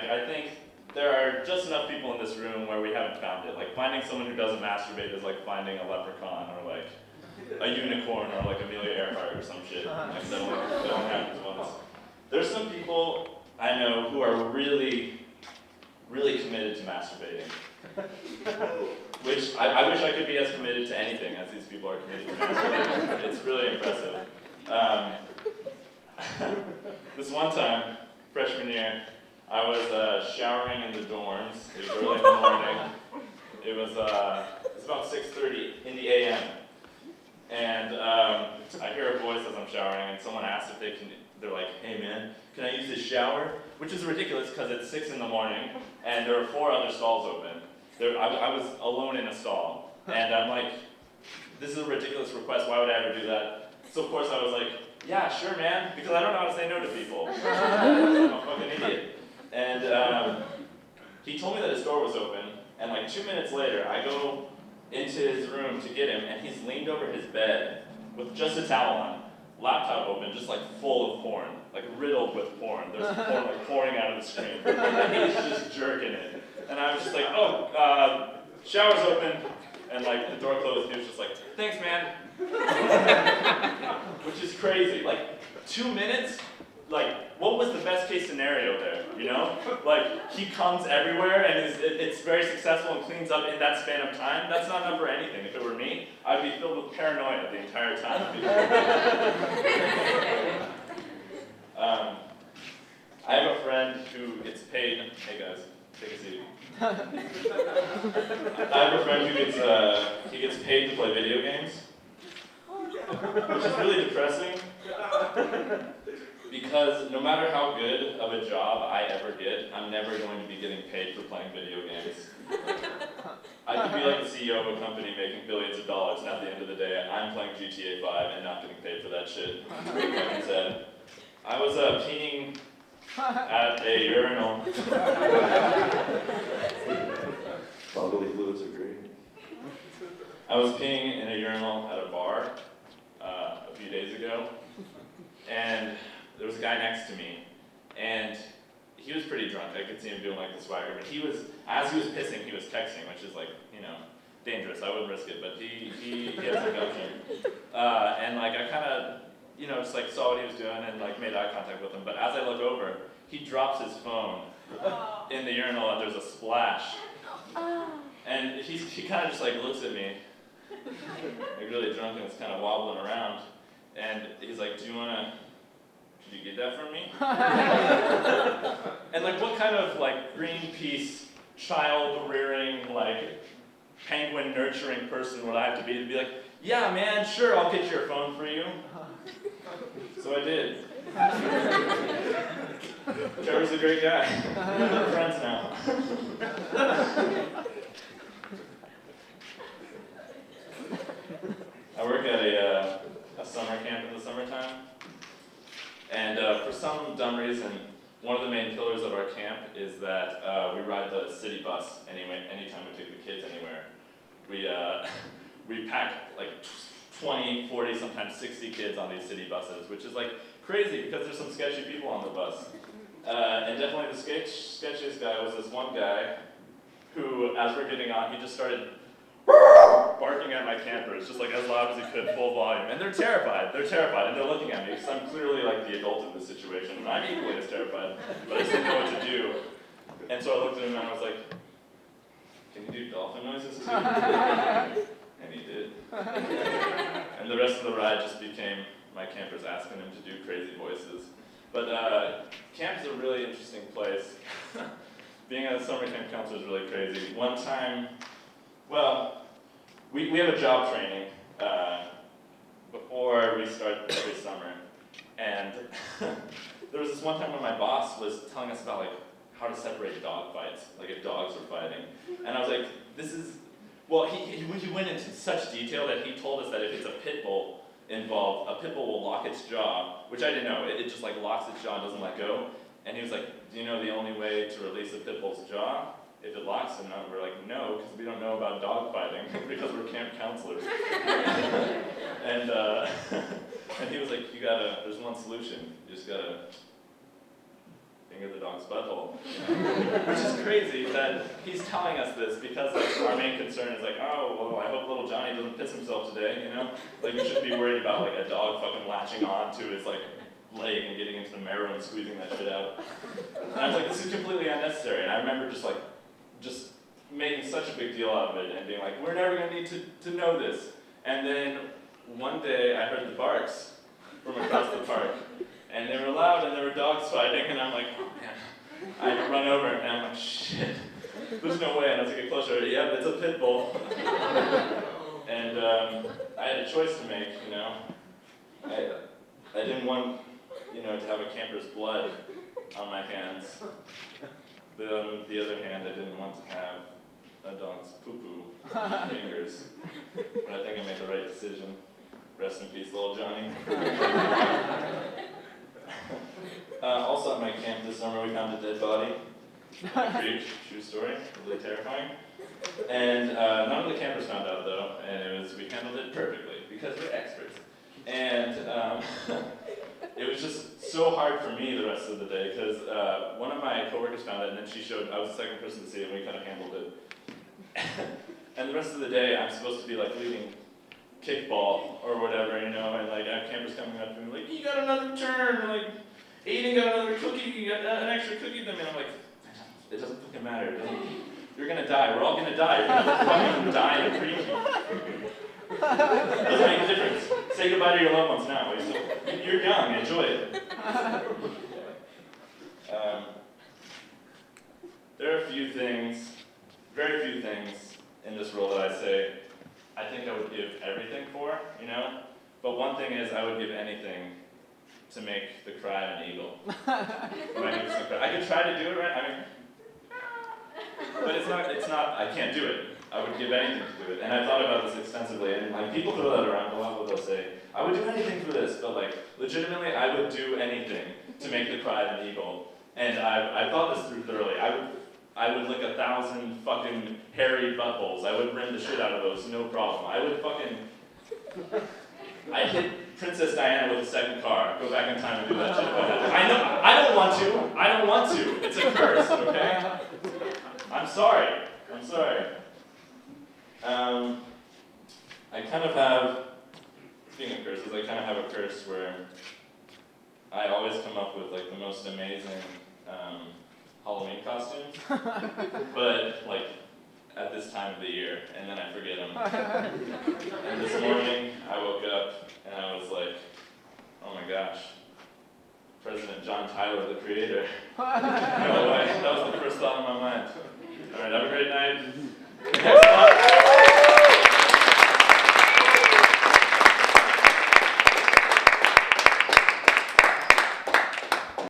I think there are just enough people in this room where we haven't found it. Like finding someone who doesn't masturbate is like finding a leprechaun or like a unicorn or like Amelia Earhart or some shit. Like that only happens once. There's some people I know who are really, really committed to masturbating. Which I wish I could be as committed to anything as these people are committed to masturbating. It's really impressive. This one time, freshman year, I was showering in the dorms. It was early in the morning. It was about 6:30 in the a.m. And I hear a voice as I'm showering, and someone asks if they're like, hey man, can I use this shower? Which is ridiculous because it's 6 in the morning, and there are 4 other stalls open. I was alone in a stall, and I'm like, this is a ridiculous request, why would I ever do that? So of course I was like, yeah, sure man, because I don't know how to say no to people. I'm a fucking idiot. And he told me that his door was open, and like 2 minutes later, I go into his room to get him, and he's leaned over his bed with just a towel on, laptop open, just like full of porn, like riddled with porn. There's porn like pouring out of the screen, and he's just jerking it. And I was just like, oh, shower's open, and like the door closed, and he was just like, thanks man. Which is crazy. Like 2 minutes, like what was the best case scenario there, you know? Like he comes everywhere and it's very successful and cleans up in that span of time. That's not enough for anything. If it were me, I'd be filled with paranoia the entire time. I have a friend who gets paid, hey guys, take a seat. I have a friend who gets paid to play video games, which is really depressing, because no matter how good of a job I ever get, I'm never going to be getting paid for playing video games. I could be like the CEO of a company making billions of dollars, and at the end of the day, I'm playing GTA 5 and not getting paid for that shit. Like I said, I was peeing at a urinal. Bodily fluids are great. I was peeing in a urinal at a bar a few days ago, and there was a guy next to me, and he was pretty drunk. I could see him doing like the swagger, but as he was pissing, he was texting, which is like, you know, dangerous. I wouldn't risk it, but he had some gumption. And like I kind of, you know, just like saw what he was doing and like made eye contact with him. But as I look over, he drops his phone in the urinal and there's a splash. And he kind of just like looks at me, like really drunk and is kind of wobbling around. And he's like, could you get that from me? And like what kind of like Greenpeace child rearing, like penguin nurturing person would I have to be like, yeah man, sure, I'll get your phone for you. So I did. Trevor's a great guy. We're friends now. I work at a summer camp in the summertime, and for some dumb reason, one of the main pillars of our camp is that we ride the city bus anytime we take the kids anywhere. We pack like 20, 40, sometimes 60 kids on these city buses, which is like crazy because there's some sketchy people on the bus. And definitely the sketchiest guy was this one guy who, as we're getting on, he just started barking at my campers, just like as loud as he could, full volume. And they're terrified, and they're looking at me, because I'm clearly like the adult in this situation, and I'm equally as terrified, but I just didn't know what to do. And so I looked at him and I was like, can you do dolphin noises too? And he did. And the rest of the ride just became my campers asking him to do crazy voices. But camp is a really interesting place. Being a summer camp counselor is really crazy. One time, well, we have a job training before we start every summer. And there was this one time when my boss was telling us about like how to separate dog fights, like if dogs are fighting. And I was like, this is, well, he went into such detail that he told us that if it's a pit bull involved, a pit bull will lock its jaw, which I didn't know. It just like locks its jaw and doesn't let go. And he was like, do you know the only way to release a pit bull's jaw? If it locks him, we're like, no, because we don't know about dog fighting, because we're camp counselors. And he was like, there's one solution. You just gotta finger the dog's butthole. Which is crazy that he's telling us this because like, our main concern is like, oh, well, I hope little Johnny doesn't piss himself today, you know? Like, we shouldn't be worried about like a dog fucking latching on to his like leg and getting into the marrow and squeezing that shit out. And I was like, this is completely unnecessary. And I remember just making such a big deal out of it and being like, we're never gonna need to know this. And then one day I heard the barks from across the park. And they were loud and there were dogs fighting and I'm like, oh man. I run over and I'm like, shit, there's no way. And as I get closer, yeah, it's a pit bull. And I had a choice to make, you know. I didn't want, you know, to have a camper's blood on my hands. But on the other hand, I didn't want to have a dog's poo-poo on my fingers. But I think I made the right decision. Rest in peace, little Johnny. Also at my camp this summer, we found a dead body in the creek. True story, really terrifying. And none of the campers found out though, and we handled it perfectly because we're experts. And it was just so hard for me the rest of the day because one of my coworkers found it, and then she showed. I was the second person to see it, and we kind of handled it. And the rest of the day, I'm supposed to be like leading kickball or whatever, you know, and like I have campers coming up to me like, you got another turn, like Aiden got another cookie, you got an extra cookie to me, and I'm like, it doesn't fucking matter. You're gonna die. We're all gonna die. You're gonna fucking die in a creek. Doesn't make a difference. Say goodbye to your loved ones now. You're young. Enjoy it. There are a few things, very few things in this role that I say I think I would give everything for, you know? But one thing is I would give anything to make the cry of an eagle. I could try to do it right, I mean, but it's not, I can't do it. I would give anything to do it. And I thought about this extensively, and like people throw that around a lot, what they'll say, I would do anything for this, but like, legitimately, I would do anything to make the cry of an eagle. And I thought this through thoroughly. I would lick 1,000 fucking hairy buttholes. I would rend the shit out of those, no problem. I'd hit Princess Diana with a second car, go back in time and do that shit if I had to. I know, I don't want to. It's a curse, okay? I'm sorry. I kind of have, speaking of curses, I kind of have a curse where I always come up with like the most amazing Halloween costumes, but like at this time of the year, and then I forget them. And this morning I woke up and I was like, oh my gosh, President John Tyler, the creator. No way, that was the first thought in my mind. All right, have a great night.